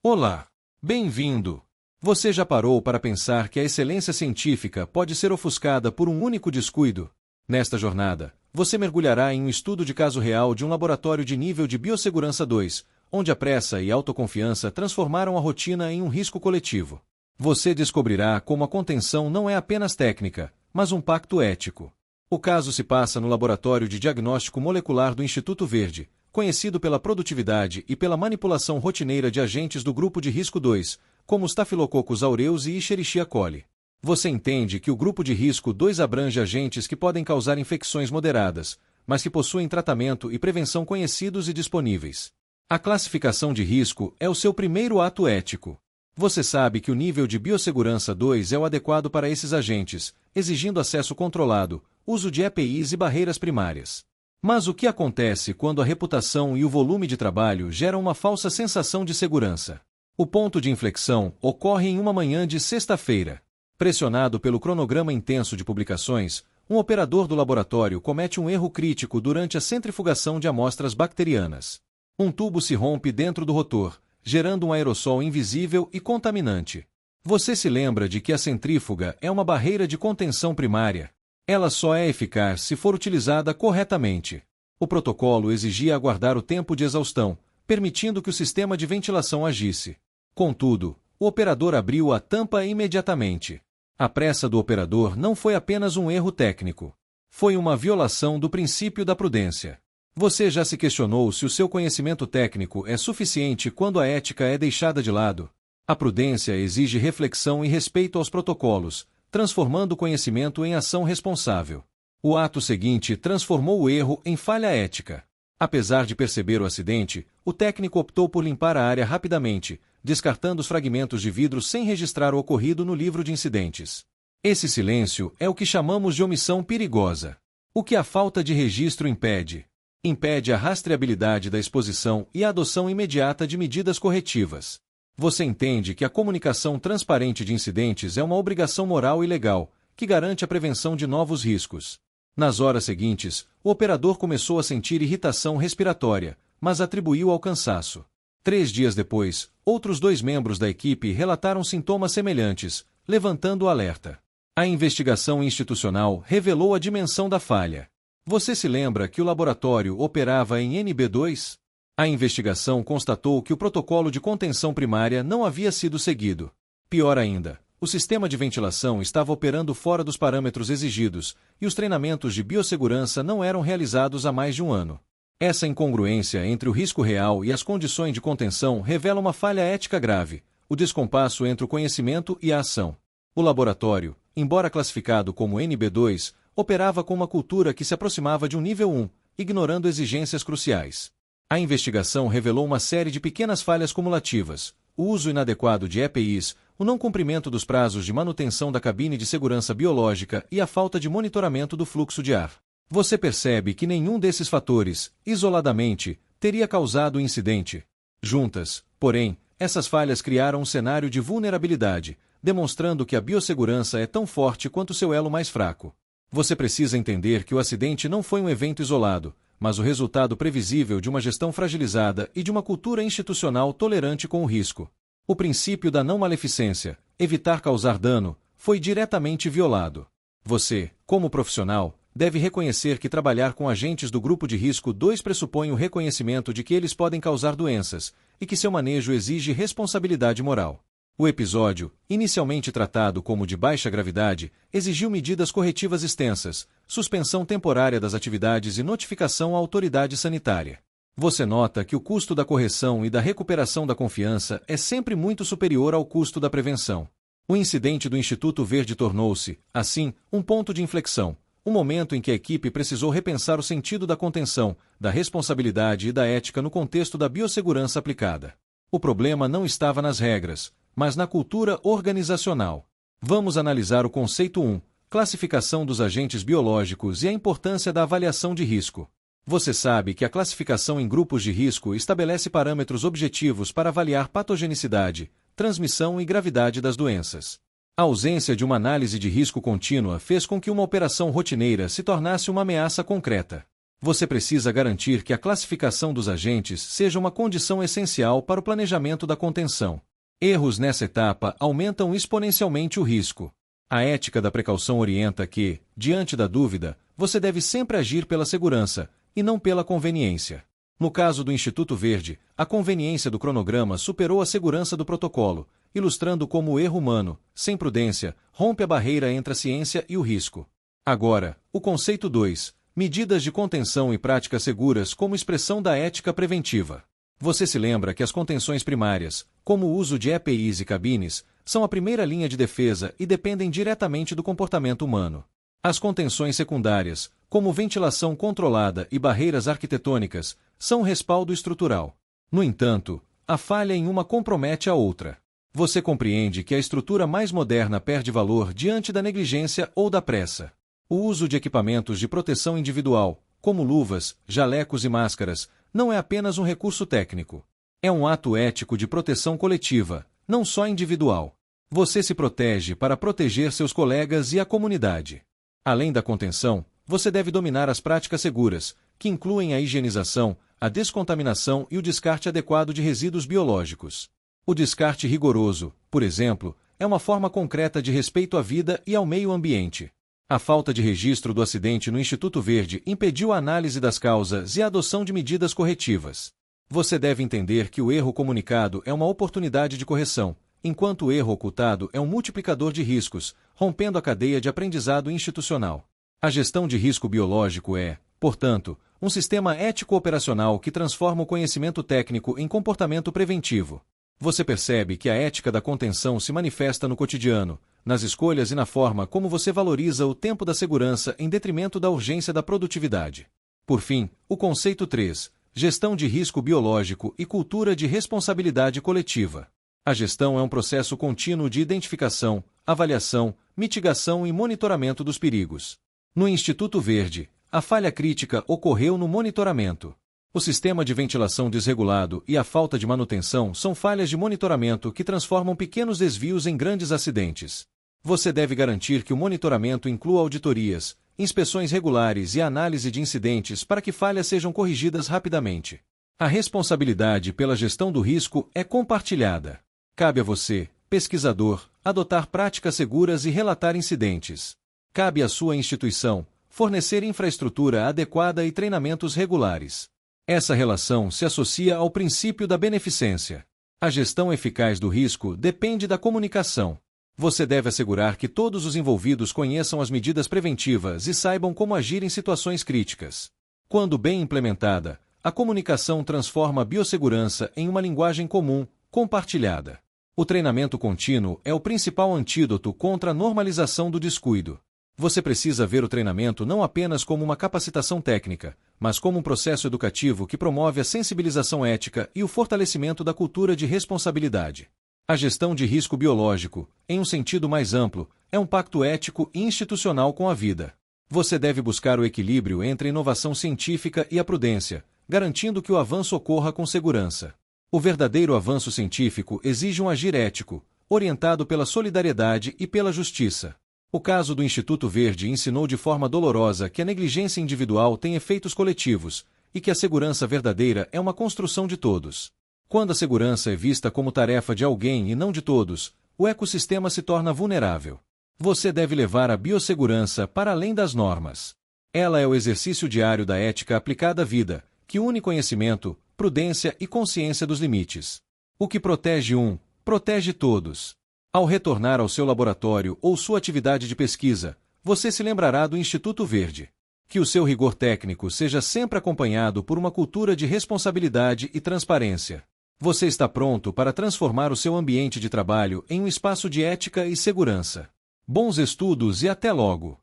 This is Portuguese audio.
Olá! Bem-vindo! Você já parou para pensar que a excelência científica pode ser ofuscada por um único descuido? Nesta jornada, você mergulhará em um estudo de caso real de um laboratório de nível de biossegurança 2, onde a pressa e a autoconfiança transformaram a rotina em um risco coletivo. Você descobrirá como a contenção não é apenas técnica, mas um pacto ético. O caso se passa no Laboratório de Diagnóstico Molecular do Instituto Verde, conhecido pela produtividade e pela manipulação rotineira de agentes do grupo de risco 2, como Staphylococcus aureus e Escherichia coli. Você entende que o grupo de risco 2 abrange agentes que podem causar infecções moderadas, mas que possuem tratamento e prevenção conhecidos e disponíveis. A classificação de risco é o seu primeiro ato ético. Você sabe que o nível de biossegurança 2 é o adequado para esses agentes, exigindo acesso controlado, uso de EPIs e barreiras primárias. Mas o que acontece quando a reputação e o volume de trabalho geram uma falsa sensação de segurança? O ponto de inflexão ocorre em uma manhã de sexta-feira. Pressionado pelo cronograma intenso de publicações, um operador do laboratório comete um erro crítico durante a centrifugação de amostras bacterianas. Um tubo se rompe dentro do rotor, gerando um aerossol invisível e contaminante. Você se lembra de que a centrífuga é uma barreira de contenção primária. Ela só é eficaz se for utilizada corretamente. O protocolo exigia aguardar o tempo de exaustão, permitindo que o sistema de ventilação agisse. Contudo, o operador abriu a tampa imediatamente. A pressa do operador não foi apenas um erro técnico. Foi uma violação do princípio da prudência. Você já se questionou se o seu conhecimento técnico é suficiente quando a ética é deixada de lado? A prudência exige reflexão e respeito aos protocolos, transformando o conhecimento em ação responsável. O ato seguinte transformou o erro em falha ética. Apesar de perceber o acidente, o técnico optou por limpar a área rapidamente, descartando os fragmentos de vidro sem registrar o ocorrido no livro de incidentes. Esse silêncio é o que chamamos de omissão perigosa. O que a falta de registro impede? Impede a rastreabilidade da exposição e a adoção imediata de medidas corretivas. Você entende que a comunicação transparente de incidentes é uma obrigação moral e legal, que garante a prevenção de novos riscos. Nas horas seguintes, o operador começou a sentir irritação respiratória, mas atribuiu ao cansaço. 3 dias depois, outros 2 membros da equipe relataram sintomas semelhantes, levantando o alerta. A investigação institucional revelou a dimensão da falha. Você se lembra que o laboratório operava em NB2? A investigação constatou que o protocolo de contenção primária não havia sido seguido. Pior ainda, o sistema de ventilação estava operando fora dos parâmetros exigidos, e os treinamentos de biossegurança não eram realizados há mais de um ano. Essa incongruência entre o risco real e as condições de contenção revela uma falha ética grave, o descompasso entre o conhecimento e a ação. O laboratório, embora classificado como NB2, operava com uma cultura que se aproximava de um nível 1, ignorando exigências cruciais. A investigação revelou uma série de pequenas falhas cumulativas: o uso inadequado de EPIs, o não cumprimento dos prazos de manutenção da cabine de segurança biológica e a falta de monitoramento do fluxo de ar. Você percebe que nenhum desses fatores, isoladamente, teria causado o incidente. Juntas, porém, essas falhas criaram um cenário de vulnerabilidade, demonstrando que a biossegurança é tão forte quanto seu elo mais fraco. Você precisa entender que o acidente não foi um evento isolado, mas o resultado previsível de uma gestão fragilizada e de uma cultura institucional tolerante com o risco. O princípio da não maleficência, evitar causar dano, foi diretamente violado. Você, como profissional, deve reconhecer que trabalhar com agentes do grupo de risco 2 pressupõe o reconhecimento de que eles podem causar doenças, e que seu manejo exige responsabilidade moral. O episódio, inicialmente tratado como de baixa gravidade, exigiu medidas corretivas extensas, suspensão temporária das atividades e notificação à autoridade sanitária. Você nota que o custo da correção e da recuperação da confiança é sempre muito superior ao custo da prevenção. O incidente do Instituto Verde tornou-se, assim, um ponto de inflexão, um momento em que a equipe precisou repensar o sentido da contenção, da responsabilidade e da ética no contexto da biossegurança aplicada. O problema não estava nas regras, mas na cultura organizacional. Vamos analisar o conceito 1, classificação dos agentes biológicos e a importância da avaliação de risco. Você sabe que a classificação em grupos de risco estabelece parâmetros objetivos para avaliar patogenicidade, transmissão e gravidade das doenças. A ausência de uma análise de risco contínua fez com que uma operação rotineira se tornasse uma ameaça concreta. Você precisa garantir que a classificação dos agentes seja uma condição essencial para o planejamento da contenção. Erros nessa etapa aumentam exponencialmente o risco. A ética da precaução orienta que, diante da dúvida, você deve sempre agir pela segurança, e não pela conveniência. No caso do Instituto Verde, a conveniência do cronograma superou a segurança do protocolo, ilustrando como o erro humano, sem prudência, rompe a barreira entre a ciência e o risco. Agora, o conceito 2, medidas de contenção e práticas seguras como expressão da ética preventiva. Você se lembra que as contenções primárias, como o uso de EPIs e cabines, são a primeira linha de defesa e dependem diretamente do comportamento humano. As contenções secundárias, como ventilação controlada e barreiras arquitetônicas, são respaldo estrutural. No entanto, a falha em uma compromete a outra. Você compreende que a estrutura mais moderna perde valor diante da negligência ou da pressa. O uso de equipamentos de proteção individual, como luvas, jalecos e máscaras, não é apenas um recurso técnico. É um ato ético de proteção coletiva, não só individual. Você se protege para proteger seus colegas e a comunidade. Além da contenção, você deve dominar as práticas seguras, que incluem a higienização, a descontaminação e o descarte adequado de resíduos biológicos. O descarte rigoroso, por exemplo, é uma forma concreta de respeito à vida e ao meio ambiente. A falta de registro do acidente no Instituto Verde impediu a análise das causas e a adoção de medidas corretivas. Você deve entender que o erro comunicado é uma oportunidade de correção, enquanto o erro ocultado é um multiplicador de riscos, rompendo a cadeia de aprendizado institucional. A gestão de risco biológico é, portanto, um sistema ético-operacional que transforma o conhecimento técnico em comportamento preventivo. Você percebe que a ética da contenção se manifesta no cotidiano, nas escolhas e na forma como você valoriza o tempo da segurança em detrimento da urgência da produtividade. Por fim, o conceito 3, gestão de risco biológico e cultura de responsabilidade coletiva. A gestão é um processo contínuo de identificação, avaliação, mitigação e monitoramento dos perigos. No Instituto Verde, a falha crítica ocorreu no monitoramento. O sistema de ventilação desregulado e a falta de manutenção são falhas de monitoramento que transformam pequenos desvios em grandes acidentes. Você deve garantir que o monitoramento inclua auditorias, inspeções regulares e análise de incidentes para que falhas sejam corrigidas rapidamente. A responsabilidade pela gestão do risco é compartilhada. Cabe a você, pesquisador, adotar práticas seguras e relatar incidentes. Cabe à sua instituição fornecer infraestrutura adequada e treinamentos regulares. Essa relação se associa ao princípio da beneficência. A gestão eficaz do risco depende da comunicação. Você deve assegurar que todos os envolvidos conheçam as medidas preventivas e saibam como agir em situações críticas. Quando bem implementada, a comunicação transforma a biossegurança em uma linguagem comum, compartilhada. O treinamento contínuo é o principal antídoto contra a normalização do descuido. Você precisa ver o treinamento não apenas como uma capacitação técnica, mas como um processo educativo que promove a sensibilização ética e o fortalecimento da cultura de responsabilidade. A gestão de risco biológico, em um sentido mais amplo, é um pacto ético e institucional com a vida. Você deve buscar o equilíbrio entre a inovação científica e a prudência, garantindo que o avanço ocorra com segurança. O verdadeiro avanço científico exige um agir ético, orientado pela solidariedade e pela justiça. O caso do Instituto Verde ensinou de forma dolorosa que a negligência individual tem efeitos coletivos e que a segurança verdadeira é uma construção de todos. Quando a segurança é vista como tarefa de alguém e não de todos, o ecossistema se torna vulnerável. Você deve levar a biossegurança para além das normas. Ela é o exercício diário da ética aplicada à vida, que une conhecimento, prudência e consciência dos limites. O que protege um, protege todos. Ao retornar ao seu laboratório ou sua atividade de pesquisa, você se lembrará do Instituto Verde. Que o seu rigor técnico seja sempre acompanhado por uma cultura de responsabilidade e transparência. Você está pronto para transformar o seu ambiente de trabalho em um espaço de ética e segurança. Bons estudos e até logo!